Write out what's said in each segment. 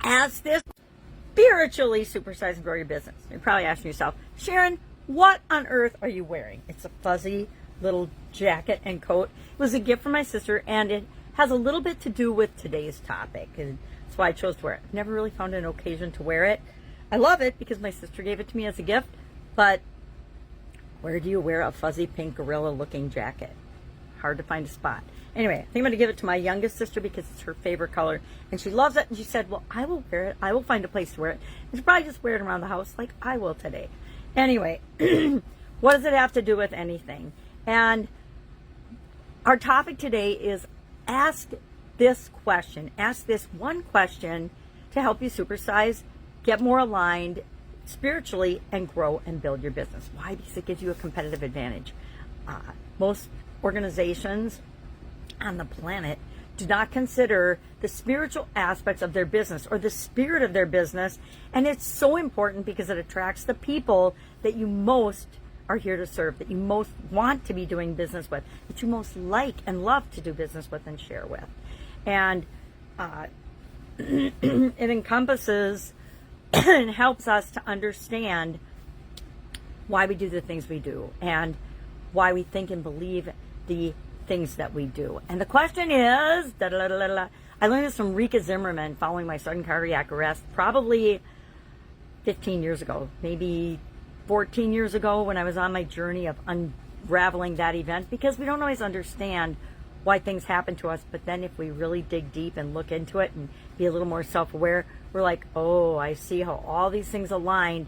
as this spiritually supersize and grow your business. You're probably asking yourself, Sharon, what on earth are you wearing? It's a fuzzy little jacket and coat. It was a gift from my sister, and it has a little bit to do with today's topic, and that's why I chose to wear it. I've never really found an occasion to wear it. I love it because my sister gave it to me as a gift, but where do you wear a fuzzy pink gorilla looking jacket? Hard to find a spot. Anyway, I think I'm going to give it to my youngest sister because it's her favorite color, and she loves it, and she said, well, I will wear it. I will find a place to wear it. And she'll probably just wear it around the house like I will today. Anyway, what does it have to do with anything? And our topic today is ask this question. Ask this one question to help you supersize, get more aligned spiritually, and grow and build your business. Why? Because it gives you a competitive advantage. Most organizations on the planet do not consider the spiritual aspects of their business or the spirit of their business, and it's so important because it attracts the people that you most are here to serve, that you most want to be doing business with, that you most like and love to do business with and share with. And it encompasses and helps us to understand why we do the things we do and why we think and believe the things that we do. And the question is, I learned this from Rika Zimmerman following my sudden cardiac arrest probably 15 years ago, maybe 14 years ago, when I was on my journey of unraveling that event, because we don't always understand why things happen to us, but then if we really dig deep and look into it and be a little more self-aware, we're like, oh, I see how all these things aligned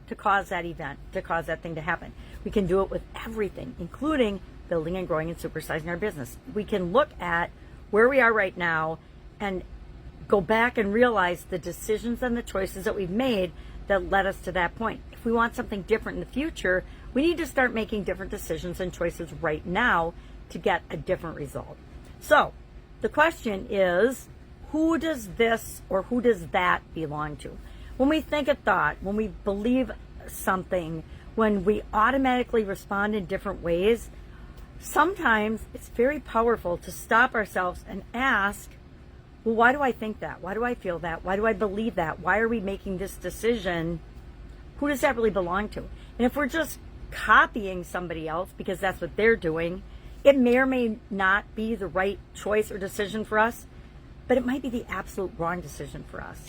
to cause that event, to cause that thing to happen. We can do it with everything, including building and growing and supersizing our business. We can look at where we are right now and go back and realize the decisions and the choices that we've made that led us to that point. If we want something different in the future, we need to start making different decisions and choices right now to get a different result. So the question is, who does this or who does that belong to? When we think a thought, when we believe something, when we automatically respond in different ways, sometimes it's very powerful to stop ourselves and ask, well, why do I think that? Why do I feel that? Why do I believe that? Why are we making this decision? Who does that really belong to? And if we're just copying somebody else because that's what they're doing, it may or may not be the right choice or decision for us, but it might be the absolute wrong decision for us.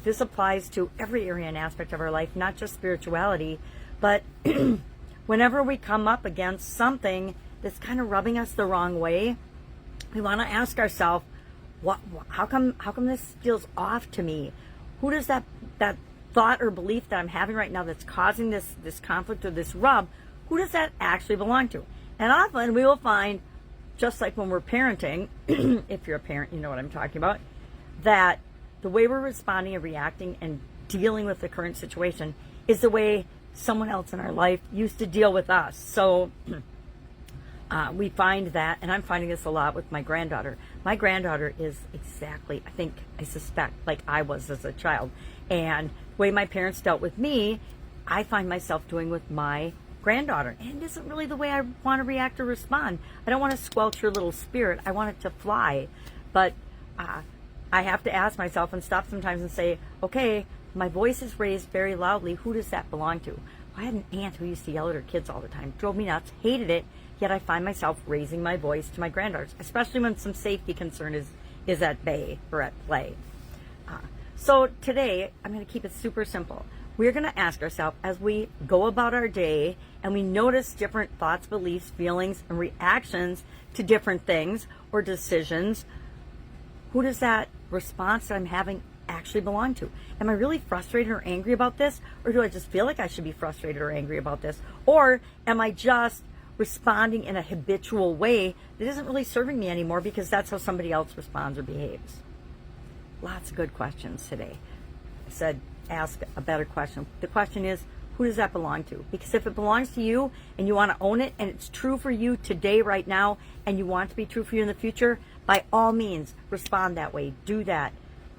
This applies to every area and aspect of our life, not just spirituality, but whenever we come up against something that's kind of rubbing us the wrong way, we want to ask ourselves, how come this feels off to me? Who does that thought or belief that I'm having right now that's causing this conflict or this rub, who does that actually belong to? And often we will find, just like when we're parenting, if you're a parent, you know what I'm talking about, that the way we're responding and reacting and dealing with the current situation is the way someone else in our life used to deal with us. So we find that, and I'm finding this a lot with my granddaughter. My granddaughter is exactly, I suspect, like I was as a child. And the way my parents dealt with me, I find myself doing with my granddaughter. And it isn't really the way I want to react or respond. I don't want to squelch her little spirit. I want it to fly. But I have to ask myself and stop sometimes and say, okay, my voice is raised very loudly. Who does that belong to? I had an aunt who used to yell at her kids all the time. Drove me nuts. Hated it. Yet I find myself raising my voice to my granddaughters, especially when some safety concern is at bay or at play. So today, I'm going to keep it super simple. We're going to ask ourselves as we go about our day and we notice different thoughts, beliefs, feelings, and reactions to different things or decisions, who does that response that I'm having actually belong to? Am I really frustrated or angry about this? Or do I just feel like I should be frustrated or angry about this? Or am I just responding in a habitual way that isn't really serving me anymore because that's how somebody else responds or behaves? Lots of good questions today. I said ask a better question. The question is, who does that belong to? Because if it belongs to you and you want to own it and it's true for you today, right now, and you want it to be true for you in the future, by all means, respond that way. Do that.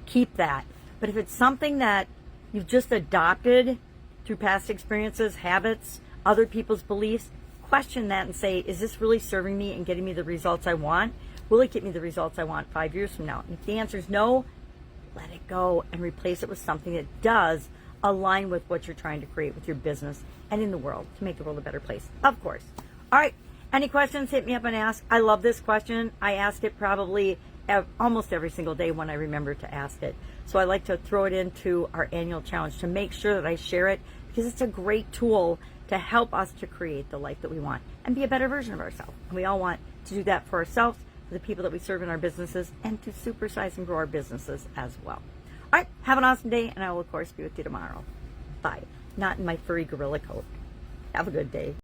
Keep that. But if it's something that you've just adopted through past experiences, habits, other people's beliefs, question that and say, is this really serving me and getting me the results I want? Will it get me the results I want 5 years from now? And if the answer is no, let it go and replace it with something that does align with what you're trying to create with your business and in the world to make the world a better place, of course. All right. Any questions? Hit me up and ask. I love this question. I ask it probably almost every single day when I remember to ask it. So I like to throw it into our annual challenge to make sure that I share it, because it's a great tool to help us to create the life that we want and be a better version of ourselves. And we all want to do that for ourselves, for the people that we serve in our businesses, and to supersize and grow our businesses as well. All right, have an awesome day, and I will, of course, be with you tomorrow. Bye. Not in my furry gorilla coat. Have a good day.